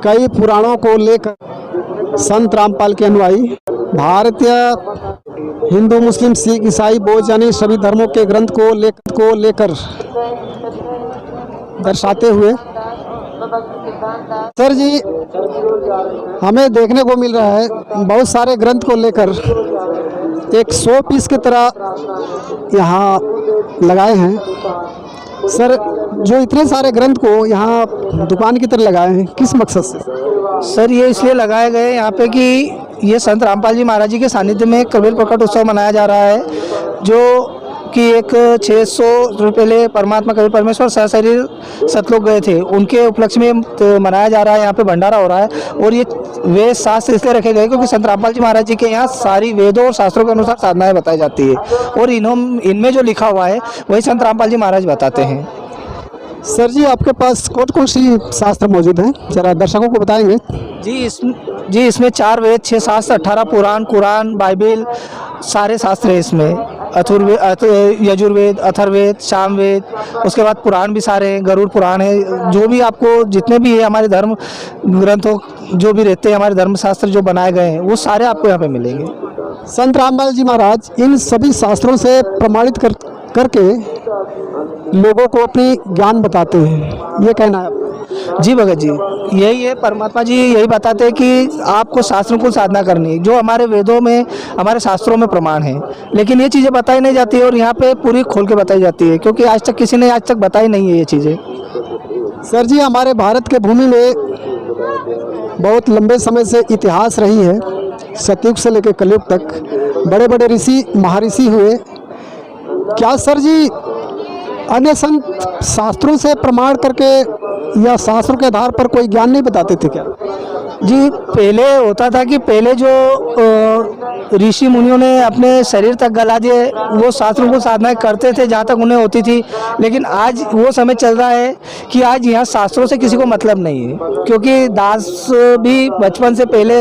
कई पुराणों को लेकर संत रामपाल के अनुयायी भारतीय हिंदू मुस्लिम सिख ईसाई बौद्ध यानी सभी धर्मों के ग्रंथ को लेकर दर्शाते हुए सर जी हमें देखने को मिल रहा है बहुत सारे ग्रंथ को लेकर एक 100 पीस की तरह यहाँ लगाए हैं। सर जो इतने सारे ग्रंथ को यहाँ दुकान की तरह लगाए हैं किस मकसद से? सर ये इसलिए लगाए गए यहाँ पे कि ये संत रामपाल जी महाराज जी के सानिध्य में कबीर प्रकट उत्सव मनाया जा रहा है, जो कि एक 600 रुपये पहले परमात्मा कबीर परमेश्वर सशरीर सतलोक गए थे, उनके उपलक्ष्य में तो मनाया जा रहा है। यहाँ पे भंडारा हो रहा है और ये वेद शास्त्र इसलिए रखे गए क्योंकि संत रामपाल जी महाराज जी के यहाँ सारी वेदों और शास्त्रों के अनुसार साधनाएं बताई जाती है और इनमें जो लिखा हुआ है वही संत रामपाल जी महाराज बताते हैं। सर जी आपके पास कौन सी शास्त्र मौजूद हैं, जरा दर्शकों को बताएंगे? जी इसमें 4 वेद 6 शास्त्र 18 पुराण कुरान बाइबिल सारे शास्त्र हैं इसमें। यजुर्वेद अथर्ववेद सामवेद, उसके बाद पुराण भी सारे हैं, गरुड़ पुराण है, जो भी आपको जितने भी है हमारे धर्म ग्रंथों जो भी रहते हैं हमारे धर्मशास्त्र जो बनाए गए हैं वो सारे आपको यहाँ पे मिलेंगे। संत रामपाल जी महाराज इन सभी शास्त्रों से प्रमाणित करके लोगों को अपनी ज्ञान बताते हैं, ये कहना है? जी भगत जी यही है, परमात्मा जी यही बताते हैं कि आपको शास्त्रों को साधना करनी है जो हमारे वेदों में हमारे शास्त्रों में प्रमाण है, लेकिन ये चीज़ें बताई नहीं जाती और यहाँ पे पूरी खोल के बताई जाती है क्योंकि आज तक किसी ने आज तक बताई नहीं है ये चीज़ें। सर जी हमारे भारत के भूमि में बहुत लंबे समय से इतिहास रही है, सतयुग से लेकर कलयुग तक बड़े बड़े ऋषि महर्षि हुए। क्या सर जी अन्य संत शास्त्रों से प्रमाण करके या शास्त्रों के आधार पर कोई ज्ञान नहीं बताते थे क्या? जी पहले होता था कि पहले जो ऋषि मुनियों ने अपने शरीर तक गला दिए वो शास्त्रों को साधना करते थे जहाँ तक उन्हें होती थी, लेकिन आज वो समय चल रहा है कि आज यहाँ शास्त्रों से किसी को मतलब नहीं है क्योंकि दास भी बचपन से पहले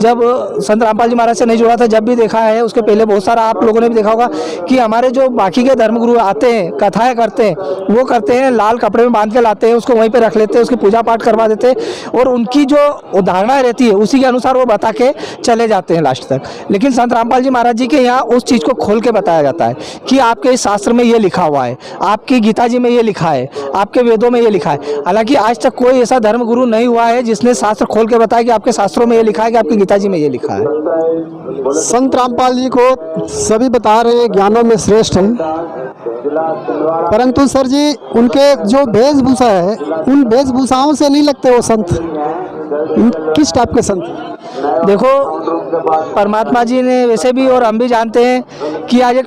जब संत रामपाल जी महाराज से नहीं जुड़ा था जब भी देखा है, उसके पहले बहुत सारा आप लोगों ने भी देखा होगा कि हमारे जो बाकी के धर्मगुरु आते हैं कथाएँ करते हैं वो करते हैं लाल कपड़े में बांध के लाते हैं, उसको वहीं पर रख लेते हैं, उसकी पूजा पाठ करवा देते हैं और उनकी जो धारणा रहती है उसी के अनुसार वो बता के चले जाते हैं लास्ट तक। लेकिन संत रामपाल जी महाराज जी के यहाँ उस चीज़ को खोल के बताया जाता है कि आपके इस शास्त्र में ये लिखा हुआ है, आपकी गीता जी में ये लिखा है, आपके वेदों में ये लिखा है। हालांकि आज तक कोई ऐसा धर्म गुरु नहीं हुआ है जिसने शास्त्र खोल के बताया कि आपके शास्त्रों में ये लिखा है कि आपकी गीता जी में ये लिखा है। संत रामपाल जी को सभी बता रहे हैं ज्ञानों में श्रेष्ठ हैं, परंतु सर जी उनके जो वेशभूषा है उन वेशभूषाओं से नहीं लगते वो संत। किस टाइप के संत? देखो परमात्मा जी ने वैसे भी और हम भी जानते हैं कि आज एक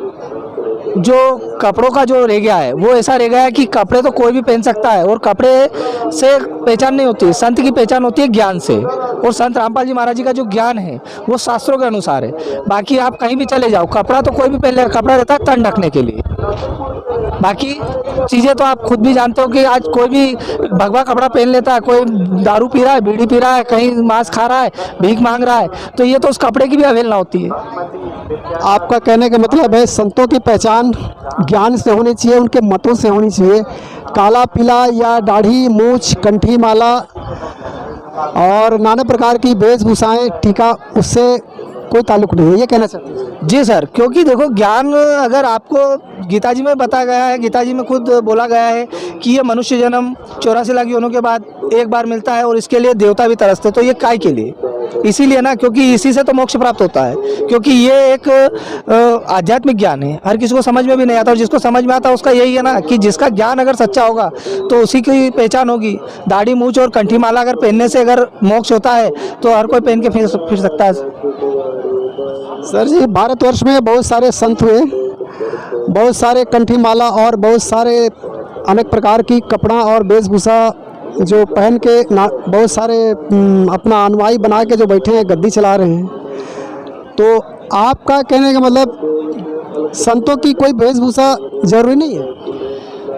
जो कपड़ों का जो रह गया है वो ऐसा रह गया है कि कपड़े तो कोई भी पहन सकता है और कपड़े से पहचान नहीं होती, संत की पहचान होती है ज्ञान से। और संत रामपाल जी महाराज जी का जो ज्ञान है वो शास्त्रों के अनुसार है। बाकी आप कहीं भी चले जाओ, कपड़ा तो कोई भी पहन ले, कपड़ा रहता है तन ढकने के लिए, बाकी चीज़ें तो आप खुद भी जानते हो कि आज कोई भी भगवा कपड़ा पहन लेता है, कोई दारू पी रहा है, बीड़ी पी रहा है, कहीं मांस खा रहा है, भीख मांग रहा है, तो ये तो उस कपड़े की भी अवहेलना होती है। आपका कहने का मतलब है संतों की पहचान ज्ञान से होनी चाहिए, उनके मतों से होनी चाहिए। काला पीला या दाढ़ी मूछ कंठी माला और नाना प्रकार की वेशभूषाएं टीका उससे कोई ताल्लुक नहीं है, ये कहना चाहते हैं? जी सर, क्योंकि देखो ज्ञान अगर आपको गीता जी में बताया गया है, गीता जी में खुद बोला गया है कि ये मनुष्य जन्म 84 लाख योनों के बाद एक बार मिलता है और इसके लिए देवता भी तरसते, तो ये काय के लिए? इसीलिए ना, क्योंकि इसी से तो मोक्ष प्राप्त होता है, क्योंकि ये एक आध्यात्मिक ज्ञान है, हर किसी को समझ में भी नहीं आता और जिसको समझ में आता है उसका यही है ना कि जिसका ज्ञान अगर सच्चा होगा तो उसी की पहचान होगी। दाढ़ी मूछ और कंठी माला अगर पहनने से अगर मोक्ष होता है तो हर कोई पहन के फिर सकता है। सर जी भारतवर्ष में बहुत सारे संत हुए, बहुत सारे कंठी माला और बहुत सारे अनेक प्रकार की कपड़ा और वेशभूषा जो पहन के बहुत सारे अपना अनुयायी बना के जो बैठे हैं गद्दी चला रहे हैं, तो आपका कहने का मतलब संतों की कोई वेशभूषा जरूरी नहीं है?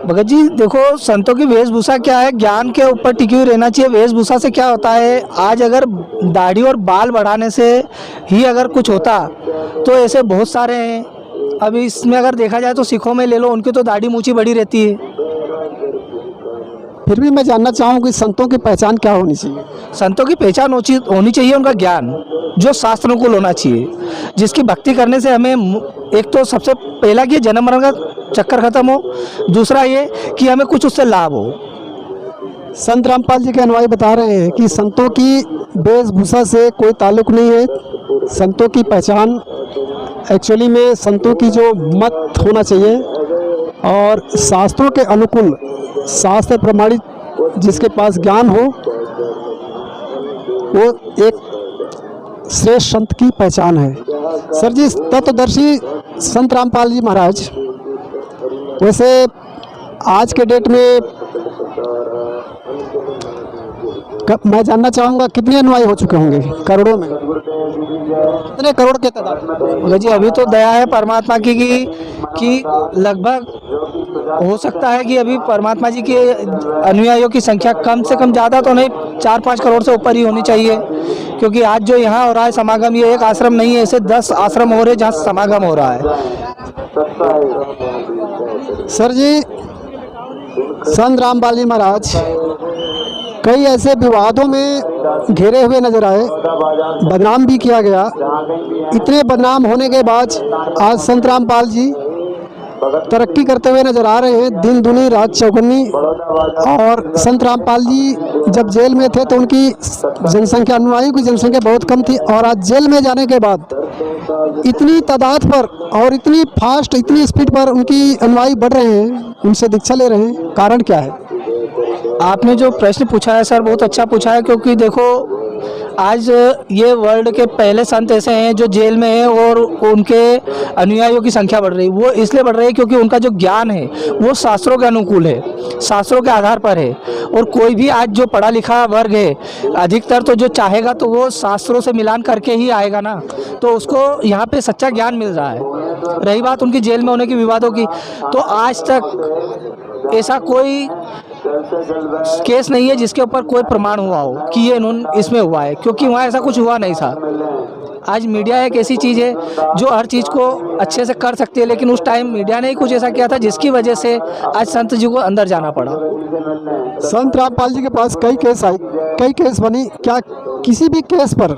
भगत जी देखो संतों की वेशभूषा क्या है, ज्ञान के ऊपर टिकी हुई रहना चाहिए। वेशभूषा से क्या होता है, आज अगर दाढ़ी और बाल बढ़ाने से ही अगर कुछ होता तो ऐसे बहुत सारे हैं। अभी इसमें अगर देखा जाए तो सिखों में ले लो, उनकी तो दाढ़ी मूछी बड़ी रहती है, फिर भी मैं जानना चाहूँगी संतों की पहचान क्या होनी चाहिए। संतों की पहचान होनी चाहिए उनका ज्ञान जो शास्त्रानुकूल होना चाहिए, जिसकी भक्ति करने से हमें एक तो सबसे पहला कि जन्म मरण का चक्कर खत्म हो, दूसरा ये कि हमें कुछ उससे लाभ हो। संत रामपाल जी के अनुयायी बता रहे हैं कि संतों की वेशभूषा से कोई ताल्लुक नहीं है। संतों की पहचान एक्चुअली में संतों की जो मत होना चाहिए और शास्त्रों के अनुकूल, शास्त्र प्रमाणित जिसके पास ज्ञान हो, वो एक श्रेष्ठ संत की पहचान है। सर जी, तत्वदर्शी संत रामपाल जी महाराज, वैसे आज के डेट में मैं जानना चाहूँगा कितने अनुयायी हो चुके होंगे? करोड़ों में? कितने करोड़ के तादाद? बोले जी अभी तो दया है परमात्मा की कि लगभग हो सकता है कि अभी परमात्मा जी के अनुयायियों की संख्या कम से कम, ज़्यादा तो नहीं, 4-5 करोड़ से ऊपर ही होनी चाहिए। क्योंकि आज जो यहाँ हो रहा है समागम, ये एक आश्रम नहीं है, ऐसे 10 आश्रम हो रहे हैं जहाँ समागम हो रहा है। सर जी, संत रामपाल जी महाराज कई ऐसे विवादों में घिरे हुए नजर आए, बदनाम भी किया गया। इतने बदनाम होने के बाद आज संत रामपाल जी तरक्की करते हुए नजर आ रहे हैं, दिन दुनी रात चौगुनी। और संत रामपाल जी जब जेल में थे तो उनकी जनसंख्या, अनुयायियों की जनसंख्या बहुत कम थी, और आज जेल में जाने के बाद इतनी तादाद पर और इतनी फास्ट, इतनी स्पीड पर उनकी अनुयायी बढ़ रहे हैं, उनसे दीक्षा ले रहे हैं। कारण क्या है? आपने जो प्रश्न पूछा है सर, बहुत अच्छा पूछा है। क्योंकि देखो आज ये वर्ल्ड के पहले संत ऐसे हैं जो जेल में हैं और उनके अनुयायियों की संख्या बढ़ रही है। वो इसलिए बढ़ रही है क्योंकि उनका जो ज्ञान है वो शास्त्रों के अनुकूल है, शास्त्रों के आधार पर है। और कोई भी आज जो पढ़ा लिखा वर्ग है, अधिकतर तो जो चाहेगा तो वो शास्त्रों से मिलान करके ही आएगा ना, तो उसको यहाँ पे सच्चा ज्ञान मिल रहा है। रही बात उनकी जेल में होने की, विवादों की, तो आज तक ऐसा कोई केस नहीं है जिसके ऊपर कोई प्रमाण हुआ हो कि ये इन्होंने इसमें हुआ है, क्योंकि वहाँ ऐसा कुछ हुआ नहीं था। आज मीडिया एक ऐसी चीज़ है जो हर चीज़ को अच्छे से कर सकती है, लेकिन उस टाइम मीडिया ने ही कुछ ऐसा किया था जिसकी वजह से आज संत जी को अंदर जाना पड़ा। संत रामपाल जी के पास कई केस आए, कई केस बनी, क्या किसी भी केस पर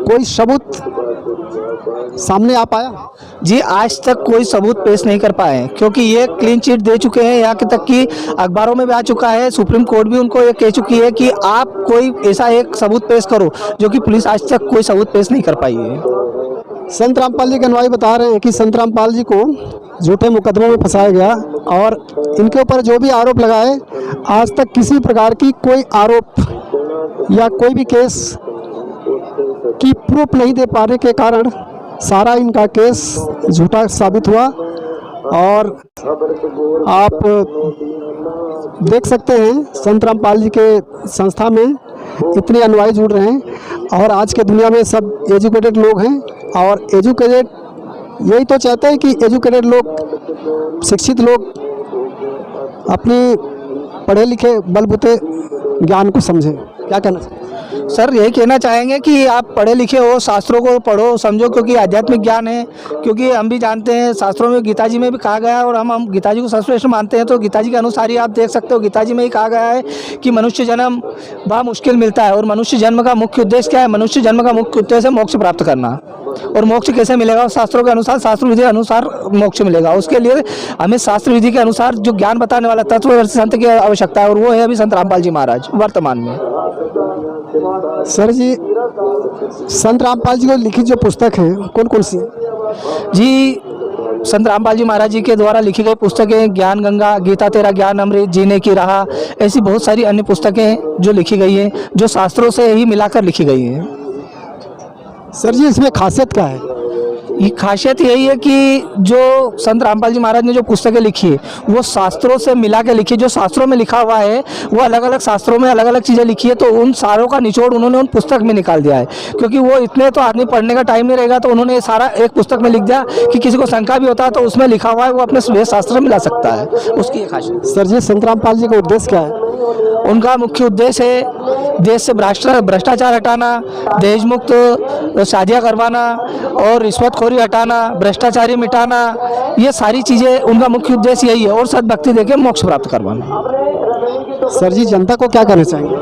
कोई सबूत सामने आ पाया? जी आज तक कोई सबूत पेश नहीं कर पाए, क्योंकि ये क्लीन चिट दे चुके हैं, यहाँ तक कि अखबारों में भी आ चुका है, सुप्रीम कोर्ट भी उनको ये कह चुकी है कि आप कोई ऐसा एक सबूत पेश करो, जो कि पुलिस आज तक कोई सबूत पेश नहीं कर पाई है। संत रामपाल जी के अनुयायी बता रहे हैं कि संत रामपाल जी को झूठे मुकदमों में फंसाया गया, और इनके ऊपर जो भी आरोप लगाए, आज तक किसी प्रकार की कोई आरोप या कोई भी केस की प्रूफ नहीं दे पाने के कारण सारा इनका केस झूठा साबित हुआ। और आप देख सकते हैं संत रामपाल जी के संस्था में इतने अनुयायी जुड़ रहे हैं, और आज के दुनिया में सब एजुकेटेड लोग हैं, और एजुकेटेड यही तो चाहते हैं कि एजुकेटेड लोग, शिक्षित लोग अपनी पढ़े लिखे बलबूते ज्ञान को समझें। क्या कहना चाहिए? सर यही कहना चाहेंगे कि आप पढ़े लिखे हो, शास्त्रों को पढ़ो समझो, क्योंकि आध्यात्मिक ज्ञान है। क्योंकि हम भी जानते हैं शास्त्रों में, गीता जी में भी कहा गया है, और हम गीता जी को सर्वश्रेष्ठ मानते हैं, तो गीता जी के अनुसार ही आप देख सकते हो, गीता जी में ही कहा गया है कि मनुष्य जन्म बड़ा मुश्किल मिलता है, और मनुष्य जन्म का मुख्य उद्देश्य क्या है? मनुष्य जन्म का मुख्य उद्देश्य है मोक्ष प्राप्त करना। और मोक्ष कैसे मिलेगा? शास्त्रों के अनुसार, शास्त्र विधि के अनुसार मोक्ष मिलेगा। उसके लिए हमें शास्त्र विधि के अनुसार जो ज्ञान बताने वाला तत्वदर्शी संत की आवश्यकता है, और वो है अभी संत रामपाल जी महाराज वर्तमान में। सर जी, संत रामपाल जी को लिखित जो पुस्तक है कौन कौन सी है? जी संत रामपाल जी महाराज जी के द्वारा लिखी गई पुस्तकें ज्ञान गंगा, गीता तेरा ज्ञान अमृत, जीने की राह, ऐसी बहुत सारी अन्य पुस्तकें जो लिखी गई हैं, जो शास्त्रों से ही मिलाकर लिखी गई हैं। सर जी, इसमें खासियत क्या है? ये खासियत यही है कि जो संत रामपाल जी महाराज ने जो पुस्तकें लिखी है वो शास्त्रों से मिला के लिखी है। जो शास्त्रों में लिखा हुआ है वो अलग अलग शास्त्रों में अलग अलग चीज़ें लिखी है, तो उन सारों का निचोड़ उन्होंने उन पुस्तक में निकाल दिया है। क्योंकि वो इतने तो आदमी पढ़ने का टाइम नहीं रहेगा, तो उन्होंने सारा एक पुस्तक में लिख दिया कि किसी को शंका भी होता है तो उसमें लिखा हुआ है वो अपने वेद शास्त्र में मिला सकता है। उसकी एक खासियत। सर जी, संत रामपाल जी का उद्देश्य क्या है? उनका मुख्य उद्देश्य है देश से भ्रष्टाचार हटाना, दहेज मुक्त शादियाँ करवाना, और रिश्वतखोरी हटाना, भ्रष्टाचारी मिटाना, ये सारी चीज़ें उनका मुख्य उद्देश्य यही है, और सद्भक्ति देके मोक्ष प्राप्त करवाना। सर जी जनता को क्या कहना चाहेंगे,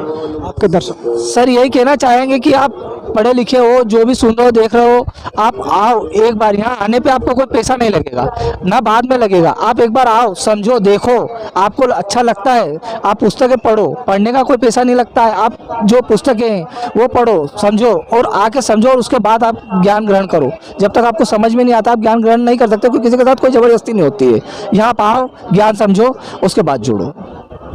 आपके दर्शक? सर यही कहना चाहेंगे कि आप पढ़े लिखे हो, जो भी सुन रहे हो देख रहे हो, आप आओ एक बार। यहाँ आने पे आपको कोई पैसा नहीं लगेगा, ना बाद में लगेगा। आप एक बार आओ, समझो, देखो, आपको अच्छा लगता है, आप पुस्तकें पढ़ो। पढ़ने का कोई पैसा नहीं लगता है। आप जो पुस्तकें हैं वो पढ़ो, समझो, और आके समझो, और उसके बाद आप ज्ञान ग्रहण करो। जब तक आपको समझ में नहीं आता आप ज्ञान ग्रहण नहीं कर सकते, क्योंकि किसी के साथ कोई ज़बरदस्ती नहीं होती है। यहाँ आप आओ, ज्ञान समझो, उसके बाद जुड़ो।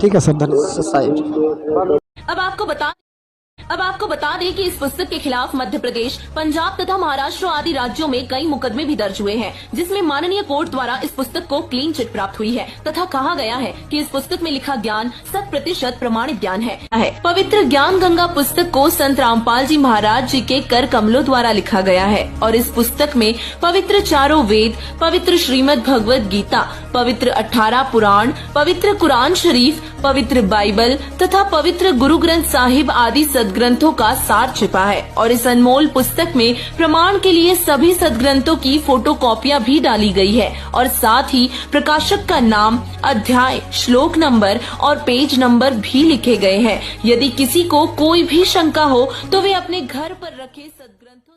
ठीक है सर, धन्यवाद। अब आपको बता दें कि इस पुस्तक के खिलाफ मध्य प्रदेश, पंजाब तथा महाराष्ट्र आदि राज्यों में कई मुकदमे भी दर्ज हुए हैं, जिसमें माननीय कोर्ट द्वारा इस पुस्तक को क्लीन चिट प्राप्त हुई है तथा कहा गया है कि इस पुस्तक में लिखा ज्ञान 100% प्रमाणित ज्ञान है। पवित्र ज्ञान गंगा पुस्तक को संत रामपाल जी महाराज जी के कर कमलों द्वारा लिखा गया है और इस पुस्तक में पवित्र चारों वेद, पवित्र श्रीमद् भगवत गीता, पवित्र 18 पुराण, पवित्र कुरान शरीफ, पवित्र बाइबल तथा पवित्र गुरु ग्रंथ साहिब आदि सदग्रंथों का सार छिपा है। और इस अनमोल पुस्तक में प्रमाण के लिए सभी सदग्रंथों की फोटोकॉपियां भी डाली गई है और साथ ही प्रकाशक का नाम, अध्याय, श्लोक नंबर और पेज नंबर भी लिखे गए हैं। यदि किसी को कोई भी शंका हो तो वे अपने घर पर रखे सदग्रंथों